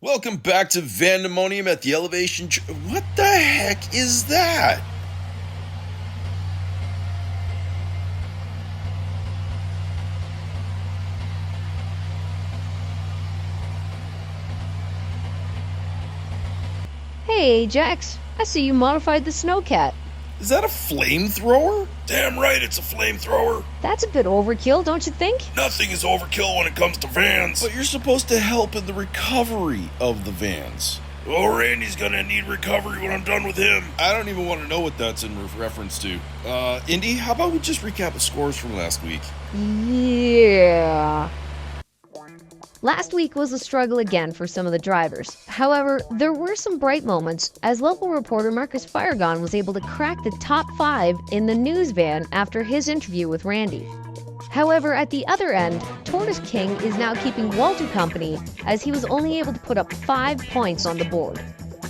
Welcome back to Vandemonium at the elevation. What the heck is that? Hey Ajax, I see you modified the Snowcat. Is that a flamethrower? Damn right it's a flamethrower. That's a bit overkill, don't you think? Nothing is overkill when it comes to vans. But you're supposed to help in the recovery of the vans. Oh, Randy's gonna need recovery when I'm done with him. I don't even want to know what that's in reference to. Indy, how about we just recap the scores from last week? Yeah. Last week was a struggle again for some of the drivers. However, there were some bright moments as local reporter Marcus Firegon was able to crack the top 5 in the news van after his interview with Randy. However, at the other end, Tortoise King is now keeping Walter company as he was only able to put up 5 points on the board.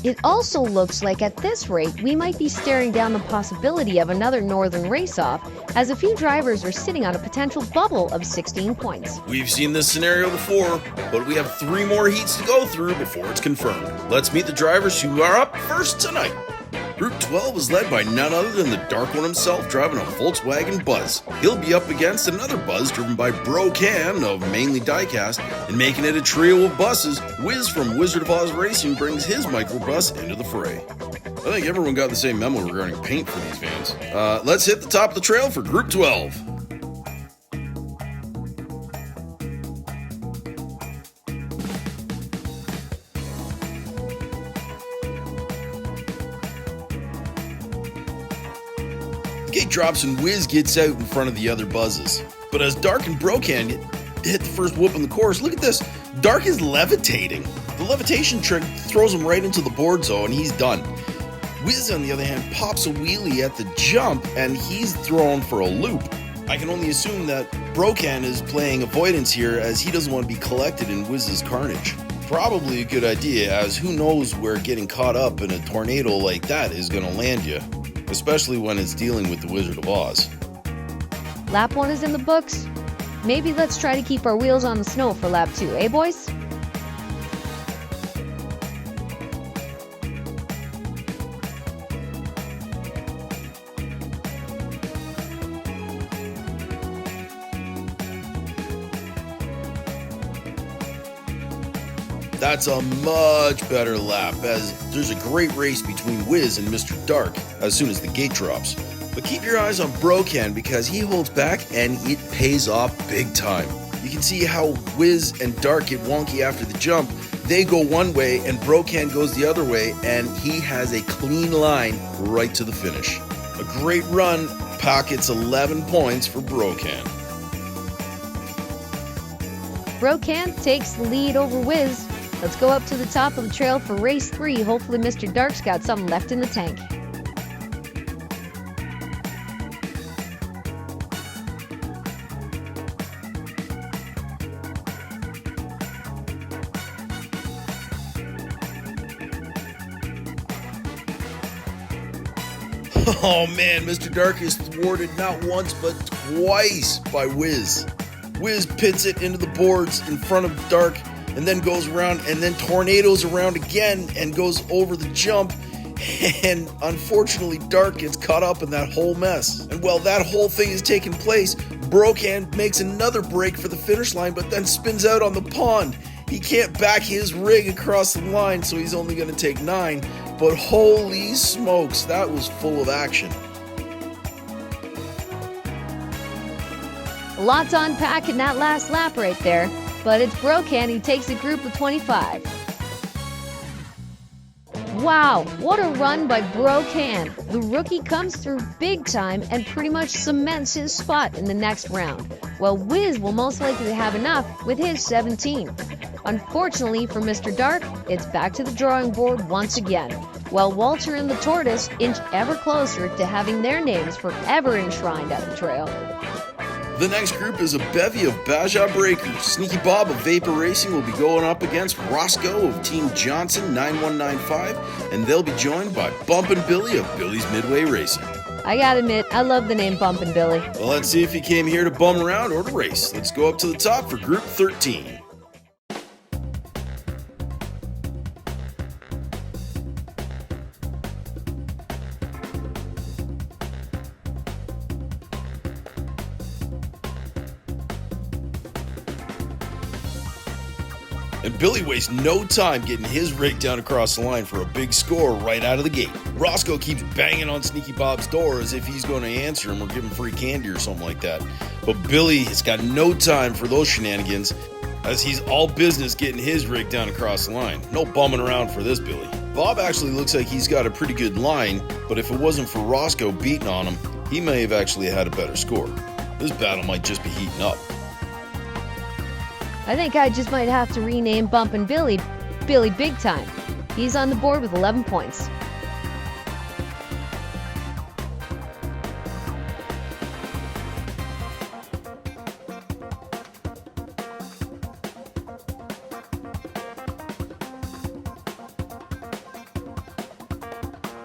It also looks like at this rate we might be staring down the possibility of another northern race-off as a few drivers are sitting on a potential bubble of 16 points. We've seen this scenario before, but we have 3 more heats to go through before it's confirmed. Let's meet the drivers who are up first tonight. Group 12 is led by none other than the Dark One himself, driving a Volkswagen Buzz. He'll be up against another Buzz driven by Bro Can of mainly Diecast, and making it a trio of buses, Wiz from Wizard of Oz Racing brings his microbus into the fray. I think everyone got the same memo regarding paint for these vans. Let's hit the top of the trail for Group 12. Gate drops and Wiz gets out in front of the other buzzes. But as Dark and Brocan hit the first whoop on the course, look at this. Dark is levitating. The levitation trick throws him right into the board zone and he's done. Wiz, on the other hand, pops a wheelie at the jump and he's thrown for a loop. I can only assume that Brocan is playing avoidance here as he doesn't want to be collected in Wiz's carnage. Probably a good idea, as who knows where getting caught up in a tornado like that is going to land you. Especially when it's dealing with the Wizard of Oz. Lap 1 is in the books. Maybe let's try to keep our wheels on the snow for lap 2, eh boys? That's a much better lap, as there's a great race between Wiz and Mr. Dark as soon as the gate drops. But keep your eyes on Brocan because he holds back and it pays off big time. You can see how Wiz and Dark get wonky after the jump. They go one way and Brocan goes the other way, and he has a clean line right to the finish. A great run, pockets 11 points for Brocan. Brocan takes the lead over Wiz. Let's go up to the top of the trail for race 3. Hopefully Mr. Dark's got something left in the tank. Oh man, Mr. Dark is thwarted not once but twice by Wiz. Wiz pits it into the boards in front of Dark and then goes around and then tornadoes around again and goes over the jump, and unfortunately Dark gets caught up in that whole mess. And while that whole thing is taking place, Brocan makes another break for the finish line but then spins out on the pond. He can't back his rig across the line, so he's only going to take 9, but holy smokes, that was full of action. A lot to unpack in that last lap right there, but it's Brocan who takes a group of 25. Wow, what a run by Brocan. The rookie comes through big time and pretty much cements his spot in the next round, while Wiz will most likely have enough with his 17. Unfortunately for Mr. Dark, it's back to the drawing board once again, while Walter and the Tortoise inch ever closer to having their names forever enshrined at the trail. The next group is a bevy of Baja Breakers. Sneaky Bob of Vapor Racing will be going up against Roscoe of Team Johnson 9195, and they'll be joined by Bumpin' Billy of Billy's Midway Racing. I gotta admit, I love the name Bumpin' Billy. Well, let's see if he came here to bum around or to race. Let's go up to the top for Group 13. And Billy wastes no time getting his rig down across the line for a big score right out of the gate. Roscoe keeps banging on Sneaky Bob's door as if he's going to answer him or give him free candy or something like that. But Billy has got no time for those shenanigans, as he's all business getting his rig down across the line. No bumming around for this Billy. Bob actually looks like he's got a pretty good line, but if it wasn't for Roscoe beating on him, he may have actually had a better score. This battle might just be heating up. I think I just might have to rename Bumpin' Billy Billy Big Time. He's on the board with 11 points.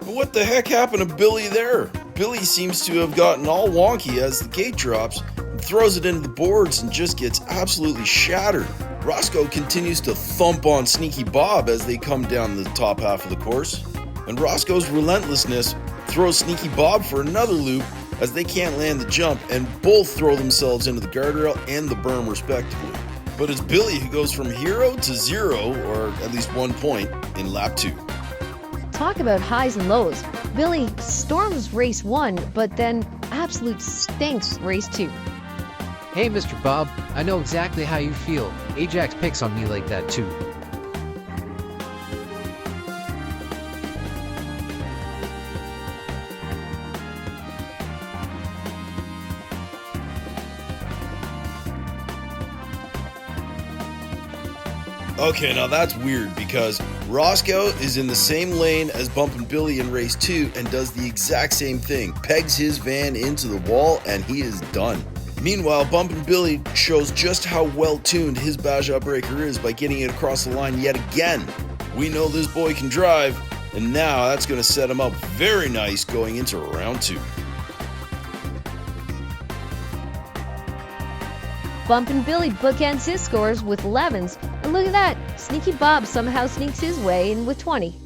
But what the heck happened to Billy there? Billy seems to have gotten all wonky as the gate drops and throws it into the boards and just gets absolutely shattered. Roscoe continues to thump on Sneaky Bob as they come down the top half of the course. And Roscoe's relentlessness throws Sneaky Bob for another loop as they can't land the jump and both throw themselves into the guardrail and the berm respectively. But it's Billy who goes from hero to zero, or at least 1 point, in lap 2. Talk about highs and lows. Billy storms race 1, but then absolute stinks race 2. Hey, Mr. Bob, I know exactly how you feel. Ajax picks on me like that too. Okay, now that's weird because Roscoe is in the same lane as Bumpin' Billy in race 2 and does the exact same thing. Pegs his van into the wall and he is done. Meanwhile, Bumpin' Billy shows just how well-tuned his Baja breaker is by getting it across the line yet again. We know this boy can drive, and now that's going to set him up very nice going into round 2. Bumpin' Billy bookends his scores with 11s, and look at that, Sneaky Bob somehow sneaks his way in with 20.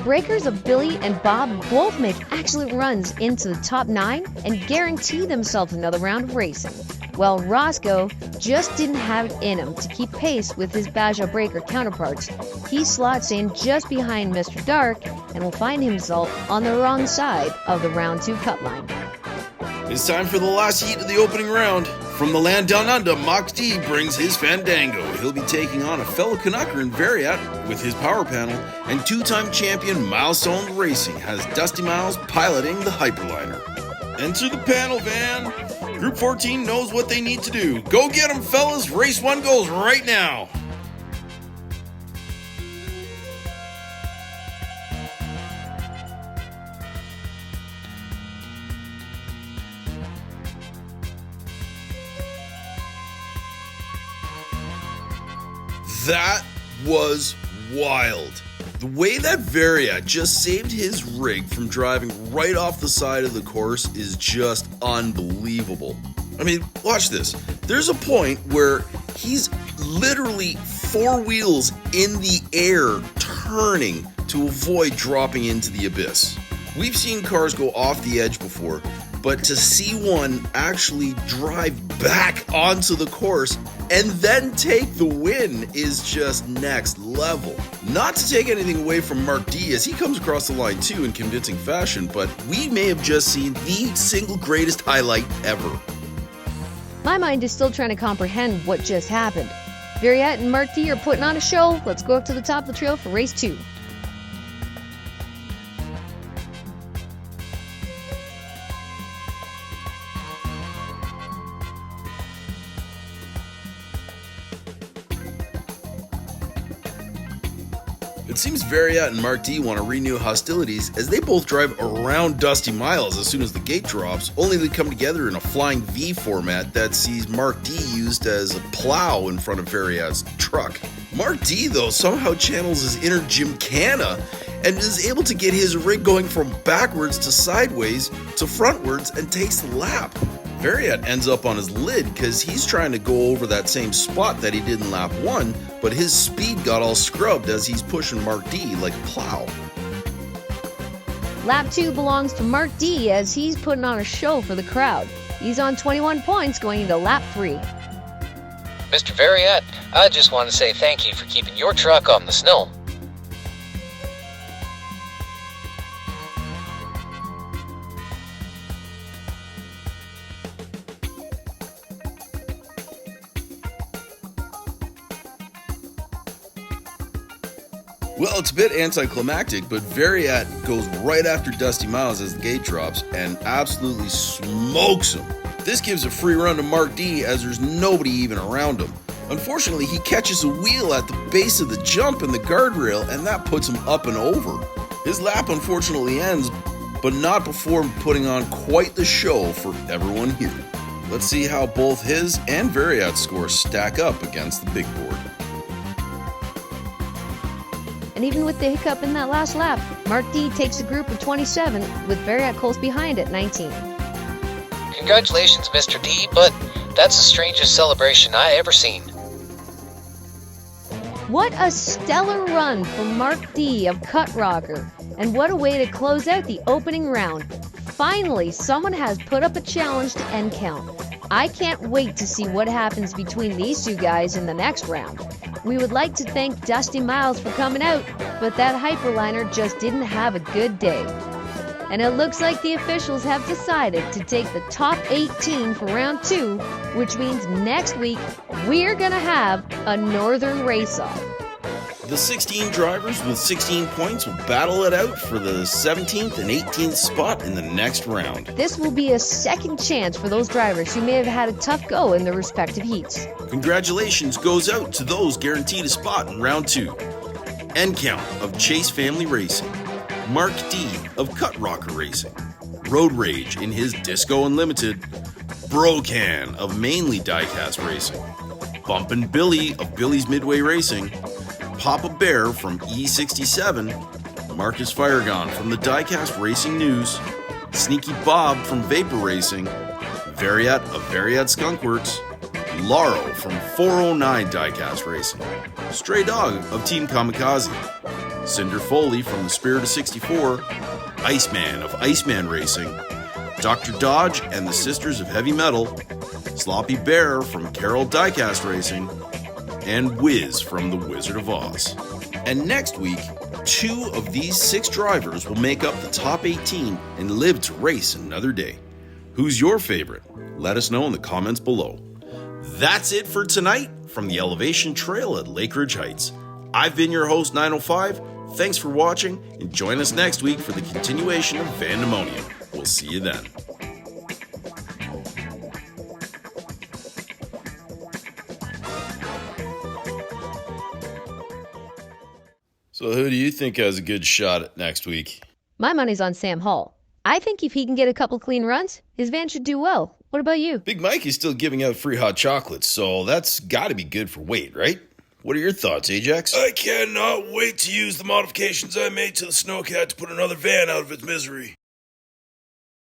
Breakers of Billy and Bob both make excellent runs into the top 9 and guarantee themselves another round of racing, while Roscoe just didn't have it in him to keep pace with his Baja Breaker counterparts. He slots in just behind Mr. Dark and will find himself on the wrong side of the round 2 cut line. It's time for the last heat of the opening round. From the land down under, Mox D brings his Fandango. He'll be taking on a fellow Canucker in Variat with his power panel, and two-time champion Milestone Racing has Dusty Miles piloting the Hyperliner. Enter the panel van. Group 14 knows what they need to do. Go get 'em, fellas. Race 1 goes right now. That was wild. The way that Variat just saved his rig from driving right off the side of the course is just unbelievable. I mean, watch this. There's a point where he's literally 4 wheels in the air turning to avoid dropping into the abyss. We've seen cars go off the edge before, but to see one actually drive back onto the course and then take the win is just next level. Not to take anything away from Mark D as he comes across the line too in convincing fashion, but we may have just seen the single greatest highlight ever. My mind is still trying to comprehend what just happened. Variat and Mark D are putting on a show. Let's go up to the top of the trail for race 2. It seems Variat and Mark D want to renew hostilities as they both drive around Dusty Miles as soon as the gate drops, only to come together in a flying V format that sees Mark D used as a plow in front of Variat's truck. Mark D, though, somehow channels his inner Gymkhana and is able to get his rig going from backwards to sideways to frontwards and takes the lap. Variat ends up on his lid because he's trying to go over that same spot that he did in lap 1, but his speed got all scrubbed as he's pushing Mark D like a plow. Lap 2 belongs to Mark D as he's putting on a show for the crowd. He's on 21 points going into lap 3. Mr. Variat, I just want to say thank you for keeping your truck on the snow. Well, it's a bit anticlimactic, but Variat goes right after Dusty Miles as the gate drops and absolutely smokes him. This gives a free run to Mark D as there's nobody even around him. Unfortunately, he catches a wheel at the base of the jump in the guardrail, and that puts him up and over. His lap unfortunately ends, but not before putting on quite the show for everyone here. Let's see how both his and Variat's scores stack up against the big board. And even with the hiccup in that last lap, Mark D takes a group of 27, with Variat close behind at 19. Congratulations, Mr. D, but that's the strangest celebration I ever seen. What a stellar run from Mark D of Cut Rocker, and what a way to close out the opening round. Finally, someone has put up a challenge to end count. I can't wait to see what happens between these two guys in the next round. We would like to thank Dusty Miles for coming out, but that Hyperliner just didn't have a good day. And it looks like the officials have decided to take the top 18 for round 2, which means next week we're gonna have a Northern race-off. The 16 drivers with 16 points will battle it out for the 17th and 18th spot in the next round. This will be a second chance for those drivers who may have had a tough go in their respective heats. Congratulations goes out to those guaranteed a spot in round 2. End count of Chase Family Racing, Mark D of Cut Rocker Racing, Road Rage in his Disco Unlimited, Brocan of Mainly Diecast Racing, Bumpin' Billy of Billy's Midway Racing, Papa Bear from E67, Marcus Firegon from the Diecast Racing News, Sneaky Bob from Vapor Racing, Variat of Variat Skunkworks, Laro from 409 Diecast Racing, Stray Dog of Team Kamikaze, Cinder Foley from the Spirit of 64, Iceman of Iceman Racing, Dr. Dodge and the Sisters of Heavy Metal, Sloppy Bear from Carol Diecast Racing, and Wiz from The Wizard of Oz. And next week, 2 of these 6 drivers will make up the top 18 and live to race another day. Who's your favorite? Let us know in the comments below. That's it for tonight from the Elevation Trail at Lake Ridge Heights. I've been your host, 905. Thanks for watching, and join us next week for the continuation of Vandemonium. We'll see you then. So who do you think has a good shot at next week? My money's on Sam Hall. I think if he can get a couple clean runs, his van should do well. What about you? Big Mike is still giving out free hot chocolates, so that's got to be good for weight, right? What are your thoughts, Ajax? I cannot wait to use the modifications I made to the Snowcat to put another van out of its misery.